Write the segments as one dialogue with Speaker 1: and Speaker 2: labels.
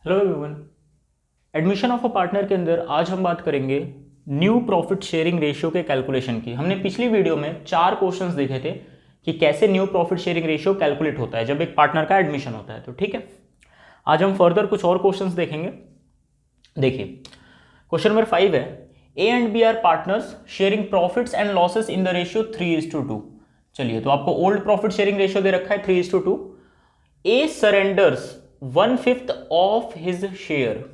Speaker 1: Hello everyone. Admission of a partner के अंदर आज हम बात करेंगे न्यू प्रॉफिट शेयरिंग रेशियो के कैलकुलेशन की। हमने पिछली वीडियो में 4 क्वेश्चंस देखे थे कि कैसे new profit sharing ratio calculate होता है जब एक पार्टनर का एडमिशन होता है। तो ठीक है, आज हम फर्दर कुछ और क्वेश्चंस देखेंगे। देखिए, क्वेश्चन नंबर 5 है, A and B are partners sharing profits and losses in the ratio 3:2। चलिए, तो आपको ओल्ड प्रॉफिट शेयरिंग रेशियो दे रखा है 3:2। A surrenders 1/5 of his share.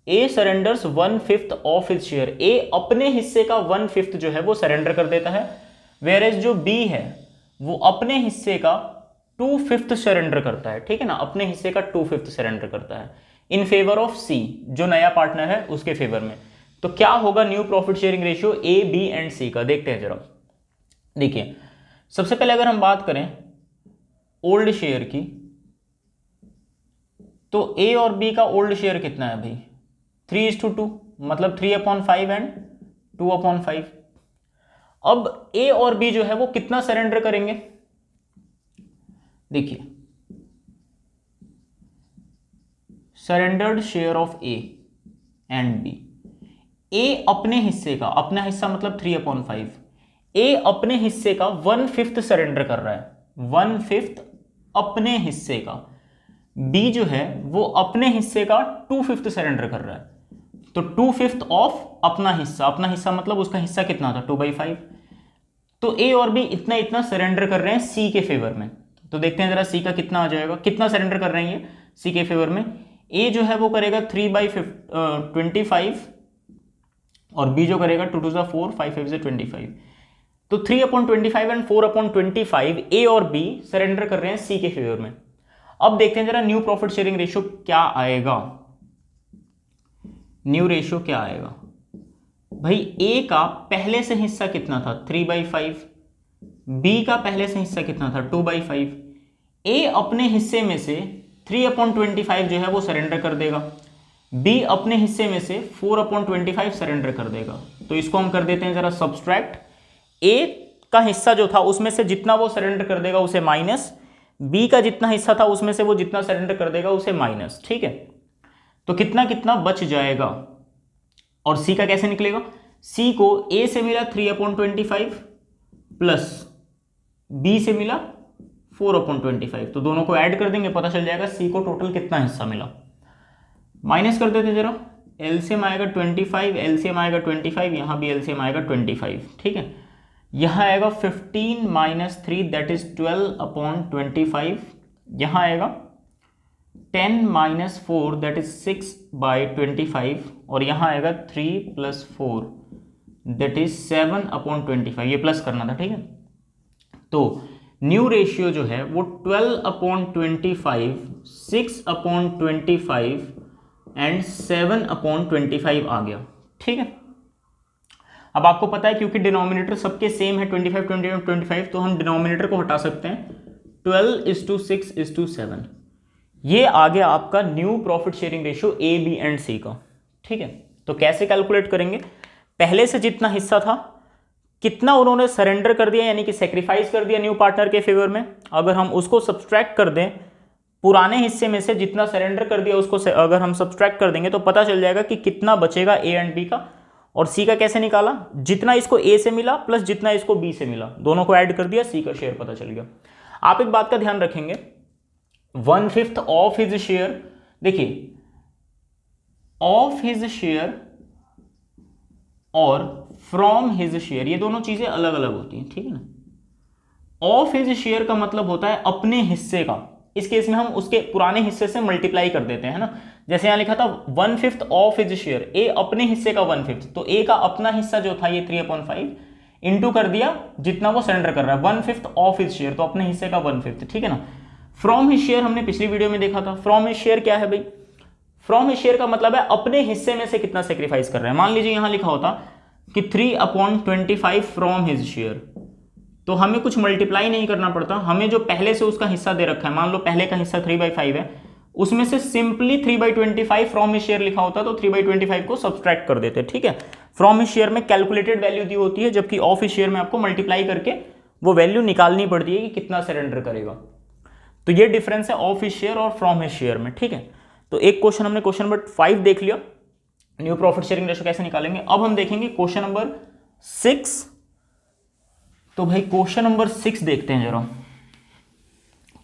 Speaker 1: A surrenders 1/5 of his share. A अपने हिस्से का 1/5 जो है वो सरेंडर कर देता है, वेयर एज जो बी है वो अपने हिस्से का 2/5 सरेंडर करता है। ठीक है ना, अपने हिस्से का 2/5 सरेंडर करता है इन फेवर ऑफ सी, जो नया पार्टनर है उसके फेवर में। तो क्या होगा new profit sharing ratio A B and C का, देखते हैं जरा। देखिए, सबसे पहले अगर हम बात करें ओल्ड शेयर की, तो ए और बी का ओल्ड शेयर कितना है भाई? 3:2, मतलब 3/5 एंड 2/5। अब ए और बी जो है वो कितना सरेंडर करेंगे? देखिए, surrendered share of A and B. A अपने हिस्से का, अपना हिस्सा मतलब 3/5, ए अपने हिस्से का 1/5 सरेंडर कर रहा है, 1/5 अपने हिस्से का। बी जो है वो अपने हिस्से का 2/5 सरेंडर कर रहा है, तो 2/5 ऑफ अपना हिस्सा, अपना हिस्सा मतलब उसका हिस्सा कितना था 2/5। तो ए और बी इतना इतना सरेंडर कर रहे हैं सी के फेवर में। तो देखते हैं जरा सी का कितना आ जाएगा, कितना सरेंडर कर रहे हैं ये सी के फेवर में। ए जो है वो करेगा 3/25 और बी जो करेगा 2×4, 5×5 तो 3/25 एंड 4/25 ए और बी सरेंडर कर रहे हैं सी के फेवर में। अब देखते हैं जरा न्यू प्रॉफिट शेयरिंग रेशियो क्या आएगा। न्यू रेशियो क्या आएगा भाई? ए का पहले से हिस्सा कितना था 3/5, बी का पहले से हिस्सा कितना था 2/5। ए अपने हिस्से में से 3/25 जो है वो सरेंडर कर देगा, बी अपने हिस्से में से 4/25 सरेंडर कर देगा। तो इसको हम कर देते हैं जरा सब्सट्रैक्ट। ए का हिस्सा जो था उसमें से जितना वो सरेंडर कर देगा उसे माइनस, बी का जितना हिस्सा था उसमें से वो जितना सरेंडर कर देगा उसे माइनस। ठीक है, तो कितना कितना बच जाएगा। और सी का कैसे निकलेगा? सी को ए से मिला 3/25 प्लस बी से मिला 4/25, तो दोनों को ऐड कर देंगे, पता चल जाएगा सी को टोटल कितना हिस्सा मिला। माइनस कर देते जरा, एलसीएम आएगा 25, एलसीएम आएगा 25, यहां भी एलसीएम आएगा 25। ठीक है, यहां आएगा 15 - 3 दैट इज 12/25, यहां आएगा 10 - 4 दैट इज 6/25 और यहां आएगा 3 + 4 दैट इज 7/25। ये प्लस करना था। ठीक है, तो न्यू रेशियो जो है वो 12/25, 6/25 एंड 7/25 आ गया। ठीक है, अब आपको पता है क्योंकि डिनोमिनेटर सबके सेम है 25, 25, 25, तो हम डिनोमिनेटर को हटा सकते हैं। 12:6:7 ये आ गया आपका new profit sharing ratio A B and C का। ठीक है, तो कैसे कैलकुलेट करेंगे? पहले से जितना हिस्सा था कितना उन्होंने सरेंडर कर दिया, यानी कि सेक्रीफाइस कर दिया न्यू पार्टनर के फेवर में, अगर हम उसको सब्सट्रैक्ट कर दें, पुराने हिस्से में से जितना सरेंडर कर दिया उसको अगर हम सब्सट्रैक्ट कर देंगे तो पता चल जाएगा कि कितना बचेगा ए एंड बी का। और सी का कैसे निकाला? जितना इसको ए से मिला प्लस जितना इसको बी से मिला, दोनों को ऐड कर दिया, सी का शेयर पता चल गया। आप एक बात का ध्यान रखेंगे, 1/5 ऑफ हिज शेयर, देखिए ऑफ हिज शेयर और फ्रॉम हिज शेयर ये दोनों चीजें अलग अलग होती हैं। ठीक है ना, ऑफ हिज शेयर का मतलब होता है अपने हिस्से का। इस केस में हम उसके पुराने हिस्से से मल्टीप्लाई कर देते हैं ना, जैसे यहां लिखा था 1/5 ऑफ हिज शेयर, ए अपने हिस्से का 1/5, तो ए का अपना हिस्सा जो था ये 3/5 इंटू कर दिया जितना वो सरेंडर कर रहा है, 1/5 ऑफ हिज शेयर, तो अपने हिस्से का 1/5। ठीक है ना, फ्रॉम हिज शेयर हमने पिछली वीडियो में देखा था। फ्रॉम हिज शेयर क्या है भाई? फ्रॉम हिज शेयर का मतलब है अपने हिस्से में से कितना सेक्रीफाइस कर रहे हैं। मान लीजिए यहां लिखा होता कि 3/25 फ्रॉम हिज शेयर, तो हमें कुछ मल्टीप्लाई नहीं करना पड़ता, हमें जो पहले से उसका हिस्सा दे रखा है, मान लो पहले का हिस्सा 3/5 है, उसमें से सिंपली 3/25 फ्रॉम हिज शेयर लिखा होता तो 3/25 को सब्सट्रैक्ट कर देते। ठीक है, फ्रॉम हिज शेयर में कैलकुलेटेड वैल्यू दी होती है, जबकि ऑफ हिज शेयर में आपको मल्टीप्लाई करके वो वैल्यू निकालनी पड़ती है कि कितना सरेंडर करेगा। तो ये डिफरेंस है ऑफ हिज शेयर और फ्रॉम हिज शेयर में। ठीक है, तो एक क्वेश्चन हमने क्वेश्चन नंबर 5 देख लिया, न्यू प्रॉफिट शेयरिंग रेशियो कैसे निकालेंगे। अब हम देखेंगे क्वेश्चन नंबर 6। तो भाई क्वेश्चन नंबर 6 देखते हैं जरा।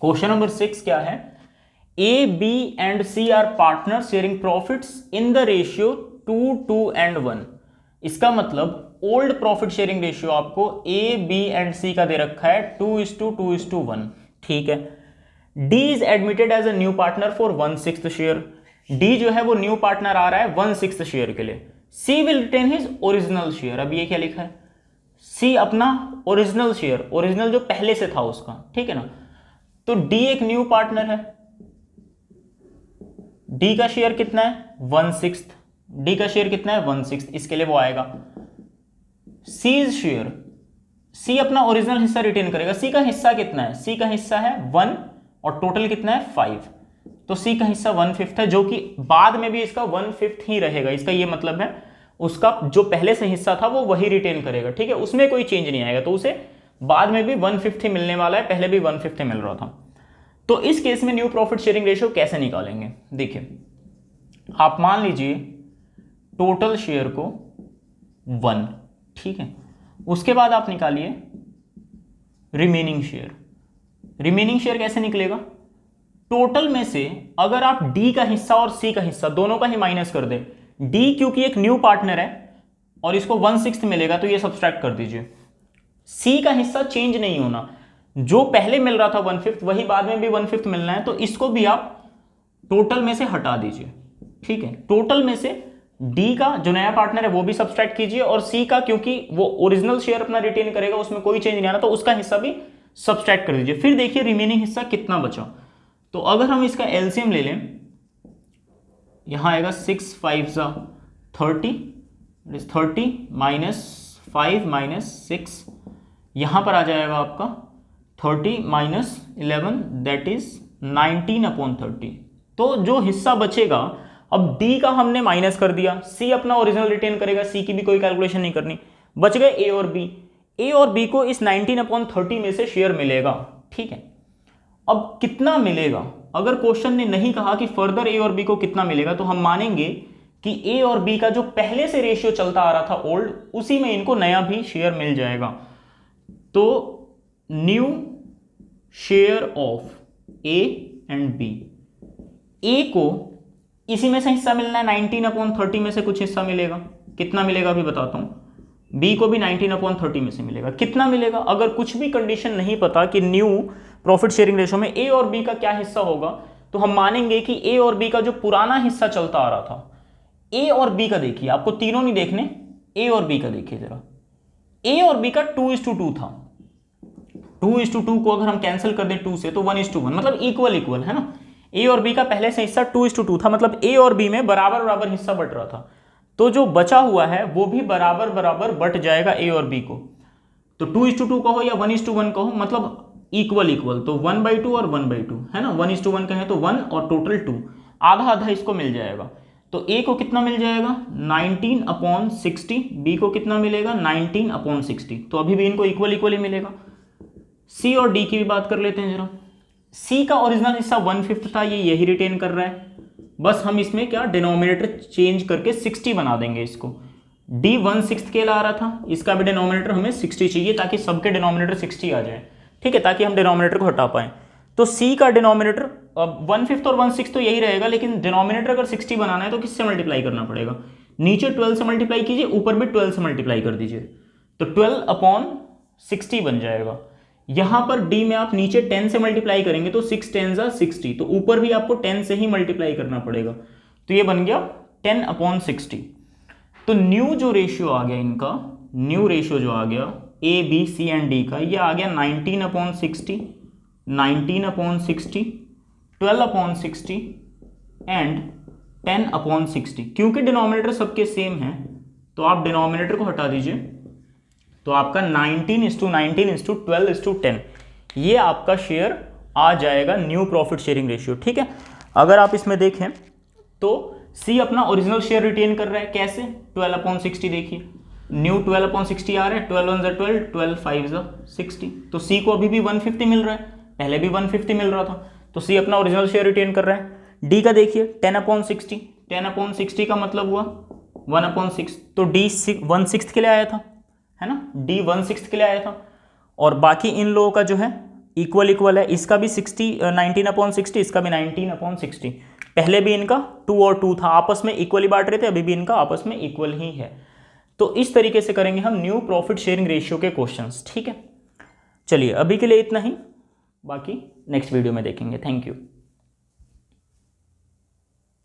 Speaker 1: क्वेश्चन नंबर 6 क्या है, A B and C are partner sharing profits in the ratio 2:1। इसका मतलब ओल्ड प्रॉफिट शेयरिंग रेशियो आपको ए बी एंड सी का दे रखा है 2:1, ठीक है। D is admitted as a new partner for 1/6 share. D जो है वो न्यू पार्टनर आ रहा है 1/6 शेयर के लिए। C will retain his original share. अब ये क्या लिखा है, सी अपना ओरिजिनल शेयर, ओरिजिनल जो पहले से था उसका, ठीक है ना। तो डी एक न्यू पार्टनर है, डी का शेयर कितना है 1/6, डी का शेयर कितना है 1/6, इसके लिए वो आएगा। सीज शेयर, सी अपना ओरिजिनल हिस्सा रिटेन करेगा। सी का हिस्सा कितना है, सी का हिस्सा है 1 और टोटल कितना है 5, तो सी का हिस्सा 1/5 है, जो कि बाद में भी इसका 1/5 ही रहेगा। इसका ये मतलब है उसका जो पहले से हिस्सा था वो वही रिटेन करेगा, ठीक है, उसमें कोई चेंज नहीं आएगा। तो उसे बाद में भी 1/5 ही मिलने वाला है, पहले भी 1/5 मिल रहा था। तो इस केस में न्यू प्रॉफिट शेयरिंग रेशियो कैसे निकालेंगे, देखिए आप मान लीजिए टोटल शेयर को 1, ठीक है। उसके बाद आप निकालिए रिमेनिंग शेयर। रिमेनिंग शेयर कैसे निकलेगा, टोटल में से अगर आप डी का हिस्सा और सी का हिस्सा दोनों का ही माइनस कर दे, डी क्योंकि एक न्यू पार्टनर है और इसको 1/6 मिलेगा तो ये सब्सट्रैक्ट कर दीजिए। सी का हिस्सा चेंज नहीं होना, जो पहले मिल रहा था 1/5 वही बाद में भी 1/5 मिलना है, तो इसको भी आप टोटल में से हटा दीजिए, ठीक है। टोटल में से डी का जो नया पार्टनर है वो भी सब्सट्रैक्ट कीजिए और सी का क्योंकि वो ओरिजिनल शेयर अपना रिटेन करेगा, उसमें कोई चेंज नहीं आना, तो उसका हिस्सा भी सब्सट्रैक्ट कर दीजिए। फिर देखिए रिमेनिंग हिस्सा कितना बचा। तो अगर हम इसका एलसीएम ले लें, यहां आएगा 6 5 30, 30 -5 -6, यहां पर आ जाएगा आपका 30 - 11 दैट इज 19/30। तो जो हिस्सा बचेगा, अब डी का हमने माइनस कर दिया, सी अपना ओरिजिनल रिटेन करेगा, सी की भी कोई कैलकुलेशन नहीं करनी, बच गए ए और बी। ए और बी को इस 19/30 में से शेयर मिलेगा, ठीक है। अब कितना मिलेगा, अगर क्वेश्चन ने नहीं कहा कि फर्दर ए और बी को कितना मिलेगा, तो हम मानेंगे कि ए और बी का जो पहले से रेशियो चलता आ रहा था ओल्ड, उसी में इनको नया भी शेयर मिल जाएगा। तो new share of A and B, A को इसी में से हिस्सा मिलना है, 19/30 में से कुछ हिस्सा मिलेगा, कितना मिलेगा अभी बताता हूं। बी को भी 19/30 में से मिलेगा, कितना मिलेगा, अगर कुछ भी कंडीशन नहीं पता कि न्यू प्रॉफिट शेयरिंग रेशियो में ए और बी का क्या हिस्सा होगा, तो हम मानेंगे कि ए और बी का जो पुराना हिस्सा चलता आ रहा था, ए और बी का देखिए, आपको तीनों नहीं देखने, ए और बी का देखिए जरा। ए और बी का 2:2 था, 2:2 को अगर हम कैंसिल कर दें 2 से तो 1:1, मतलब इक्वल है ना। ए और बी का पहले से हिस्सा 2:2 था, मतलब ए और बी में बराबर बराबर हिस्सा बट रहा था, तो जो बचा हुआ है वो भी बराबर बराबर बट जाएगा ए और बी को। तो 2:2 कहो या 1:1 कहो, मतलब इक्वल, तो 1/2 और 1/2 है ना। 1:1 कहें तो 1 और टोटल 2, आधा आधा इसको मिल जाएगा। तो ए को कितना मिल जाएगा 19/60, बी को कितना मिलेगा 19/60, तो अभी भी इनको इक्वल ही मिलेगा। सी और डी की भी बात कर लेते हैं जरा। सी का ओरिजिनल हिस्सा 1/5 था, ये यही रिटेन कर रहा है, बस हम इसमें क्या डिनोमिनेटर चेंज करके 60 बना देंगे इसको। डी 1/6 के ला रहा था, इसका भी डिनोमिनेटर हमें 60 चाहिए ताकि सबके डिनोमिनेटर 60 आ जाए, ठीक है, ताकि हम डिनोमिनेटर को हटा पाएं। तो सी का डिनोमिनेटर 1/5 और 1/6 तो यही रहेगा, लेकिन डिनोमिनेटर अगर 60 बनाना है तो किससे मल्टीप्लाई करना पड़ेगा, नीचे 12 से मल्टीप्लाई कीजिए, ऊपर भी 12 से मल्टीप्लाई कर दीजिए, तो 12/60 बन जाएगा। यहां पर डी में आप नीचे 10 से मल्टीप्लाई करेंगे तो 6 10 60, तो ऊपर भी आपको 10 से ही मल्टीप्लाई करना पड़ेगा, तो ये बन गया 10/60। तो न्यू जो रेशियो आ गया इनका, न्यू रेशियो जो आ गया A B C and D का, ये आ गया 19/60, 12/60 एंड 10/60। क्योंकि डिनोमिनेटर सबके सेम है तो आप डिनोमिनेटर को हटा दीजिए, तो आपका 19:12:10 ये आपका शेयर आ जाएगा न्यू प्रॉफिट शेयरिंग रेशियो, ठीक है। अगर आप इसमें देखें तो सी अपना ओरिजिनल शेयर रिटेन कर रहा है, कैसे 12/60, देखिए न्यू 12/60 आ रहा है, 12 1 12, 12 5 60, तो सी को अभी भी 150 मिल रहा है, पहले भी 150 मिल रहा था, तो सी अपना ओरिजिनल शेयर रिटेन कर रहा है। डी का देखिए 10/60, 10/60 का मतलब हुआ 1/6, तो डी 1/6 के लिए आया था, है ना, डी 1/6 के लिए आया था। और बाकी इन लोगों का जो है इक्वल इक्वल है, इसका भी 19/60, इसका भी 19/60। पहले भी इनका 2 और 2 था, आपस में इक्वली बांट रहे थे, अभी भी इनका आपस में इक्वल ही है। तो इस तरीके से करेंगे हम न्यू प्रॉफिट शेयरिंग रेशियो के क्वेश्चंस, ठीक है। चलिए अभी के लिए इतना ही, बाकी नेक्स्ट वीडियो में देखेंगे। Thank you.